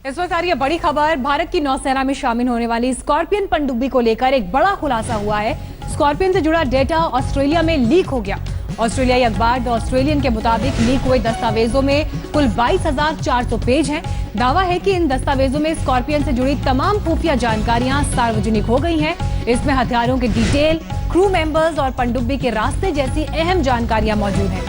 इस वक्त आ रही है बड़ी खबर। भारत की नौसेना में शामिल होने वाली स्कॉर्पियन पनडुब्बी को लेकर एक बड़ा खुलासा हुआ है। स्कॉर्पियन से जुड़ा डेटा ऑस्ट्रेलिया में लीक हो गया। ऑस्ट्रेलियाई अखबार द ऑस्ट्रेलियन के मुताबिक लीक हुए दस्तावेजों में कुल 22,400 पेज हैं। दावा है कि इन दस्तावेजों में स्कॉर्पियन से जुड़ी तमाम खुफिया जानकारियां सार्वजनिक हो गई हैं। इसमें हथियारों के डिटेल, क्रू मेंबर्स और पनडुब्बी के रास्ते जैसी अहम जानकारियां मौजूद हैं।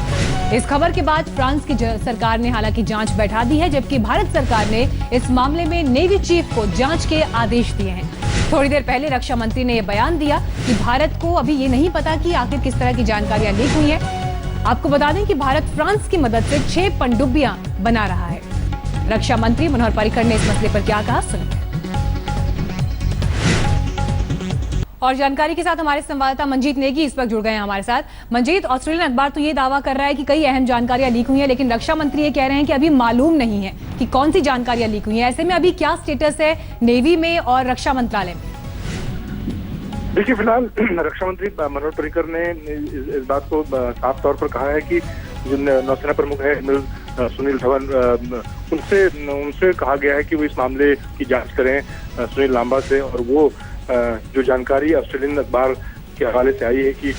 इस खबर के बाद फ्रांस की सरकार ने हालांकि जांच बैठा दी है, जबकि भारत सरकार ने इस मामले में नेवी चीफ को जांच के आदेश दिए हैं। थोड़ी देर पहले रक्षा मंत्री ने यह बयान दिया कि भारत को अभी ये नहीं पता कि आखिर किस तरह की जानकारियां लीक हुई हैं। आपको बता दें कि भारत फ्रांस की मदद से 6 पनडुब्बियां बना रहा है। रक्षा मंत्री मनोहर पर्रिकर ने इस मसले पर क्या कहा, सुनिए। और जानकारी के साथ हमारे संवाददाता मंजीत नेगी इस वक्त जुड़ गए हैं हमारे साथ। मंजीत, ऑस्ट्रेलियन अखबार तो ये दावा कर रहा है कि कई अहम जानकारियां लीक हुई हैं, लेकिन रक्षा मंत्री ये कह रहे हैं कि अभी मालूम नहीं है कि कौन सी जानकारियां लीक हुई हैं। ऐसे में अभी क्या स्टेटस है नेवी में और रक्षा मंत्रालय में? देखिए, फिलहाल रक्षा मंत्री मनोहर पर्रिकर ने इस बात को साफ तौर पर कहा है कि जो नौसेना प्रमुख है सुनील धवन, उनसे कहा गया है कि वो इस मामले की जांच करें सुनील लांबा से। और वो जो जानकारी ऑस्ट्रेलियन अखबार के हवाले से आई है कि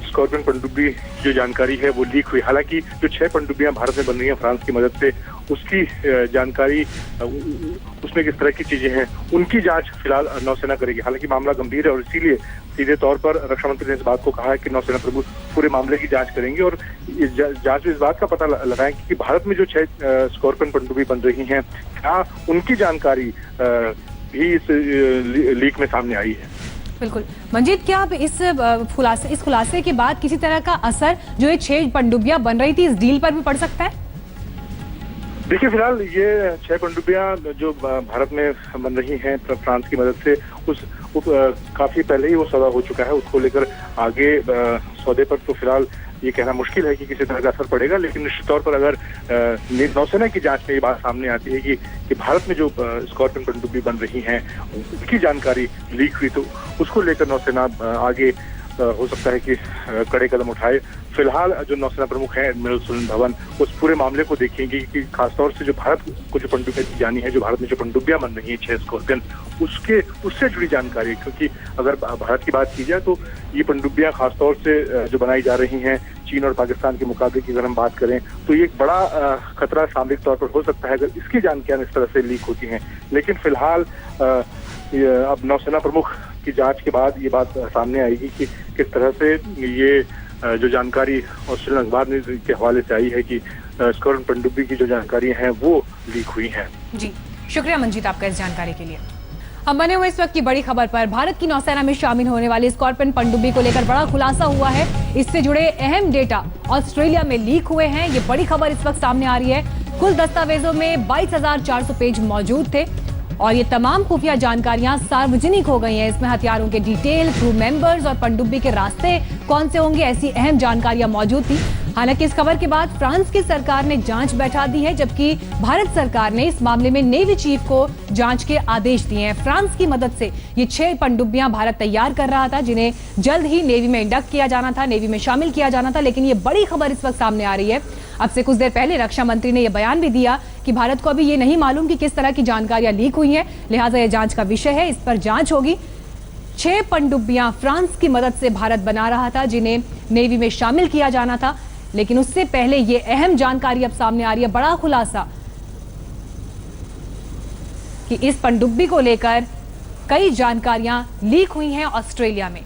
स्कॉर्पियन पनडुब्बी जो जानकारी है वो लीक हुई। हालांकि जो 6 पनडुब्बियां भारत में बन रही हैं फ्रांस की मदद से, उसकी जानकारी, उसमें किस तरह की चीजें हैं, उनकी जांच फिलहाल नौसेना करेगी। हालांकि मामला गंभीर है और इसीलिए सीधे तौर पर रक्षा मंत्री ने इस बात को कहा है कि नौसेना प्रमुख पूरे मामले की जांच करेंगे और जांच में इस बात का पता लगाएंगे कि भारत में जो 6 स्कॉर्पियन पनडुब्बी बन रही हैं, क्या उनकी जानकारी भी इस लीक में सामने आई है। बिल्कुल मंजीत, क्या अब इस खुलासे के बाद किसी तरह का असर जो ये 6 पनडुब्बियां बन रही थी इस डील पर भी पड़ सकता है? देखिए, फिलहाल ये 6 पनडुब्बियां जो भारत में बन रही हैं फ्रांस की मदद से, काफी पहले ही वो सौदा हो चुका है। उसको लेकर आगे सौदे पर तो फिलहाल ये कहना मुश्किल है कि किसी तरह का असर पड़ेगा, लेकिन निश्चित तौर पर अगर नौसेना की जांच में ये बात सामने आती है कि भारत में जो स्कॉर्पियन पनडुब्बी बन रही हैं उनकी जानकारी लीक हुई, तो उसको लेकर नौसेना आगे हो सकता है कि कड़े कदम उठाए। फिलहाल जो नौसेना प्रमुख हैं एडमिरल सुनील धवन, उस पूरे मामले को देखेंगे कि खासतौर से जो भारत को जो पनडुब्बियां दी जानी है, जो भारत में जो पनडुब्बियां बन रही हैं 6 स्कॉर्पियन, उससे जुड़ी जानकारी। क्योंकि अगर भारत की बात की जाए तो ये पनडुब्बियां खासतौर से जो बनाई जा रही हैं चीन और पाकिस्तान के मुकाबले की अगर हम बात करें तो ये एक बड़ा खतरा सामरिक तौर पर हो सकता है अगर इसकी जानकारियां इस तरह से लीक होती हैं। लेकिन फिलहाल अब नौसेना प्रमुख की जांच के बाद ये बात सामने आएगी कि किस तरह से ये जो जानकारी ऑस्ट्रेलियन अखबार के हवाले से आई है कि स्कॉर्पियन पनडुब्बी की जो जानकारियां हैं वो लीक हुई हैं। जी, शुक्रिया मंजीत आपका इस जानकारी के लिए। हम बने हुए इस वक्त की बड़ी खबर पर। भारत की नौसेना में शामिल होने वाली स्कॉर्पियन पनडुब्बी को लेकर बड़ा खुलासा हुआ है। इससे जुड़े अहम डेटा ऑस्ट्रेलिया में लीक हुए हैं। ये बड़ी खबर इस वक्त सामने आ रही है। कुल दस्तावेजों में 22,400 पेज मौजूद थे और ये तमाम खुफिया जानकारियां सार्वजनिक हो गई हैं। इसमें हथियारों के डिटेल, क्रू मेंबर्स और पनडुब्बी के रास्ते कौन से होंगे, ऐसी अहम जानकारियां मौजूद थी। हालांकि इस खबर के बाद फ्रांस की सरकार ने जांच बैठा दी है, जबकि भारत सरकार ने इस मामले में नेवी चीफ को जांच के आदेश दिए हैं। फ्रांस की मदद से ये 6 पनडुब्बियां भारत तैयार कर रहा था, जिन्हें जल्द ही नेवी में इंडक्ट किया जाना था, नेवी में शामिल किया जाना था। लेकिन ये बड़ी खबर इस वक्त सामने आ रही है। अब से कुछ देर पहले रक्षा मंत्री ने यह बयान भी दिया कि भारत को अभी ये नहीं मालूम कि किस तरह की जानकारियां लीक हुई हैं, लिहाजा यह जांच का विषय है, इस पर जांच होगी। 6 पनडुब्बियां फ्रांस की मदद से भारत बना रहा था, जिन्हें नेवी में शामिल किया जाना था। लेकिन उससे पहले ये अहम जानकारी अब सामने आ रही है, बड़ा खुलासा कि इस पनडुब्बी को लेकर कई जानकारियां लीक हुई हैं ऑस्ट्रेलिया में।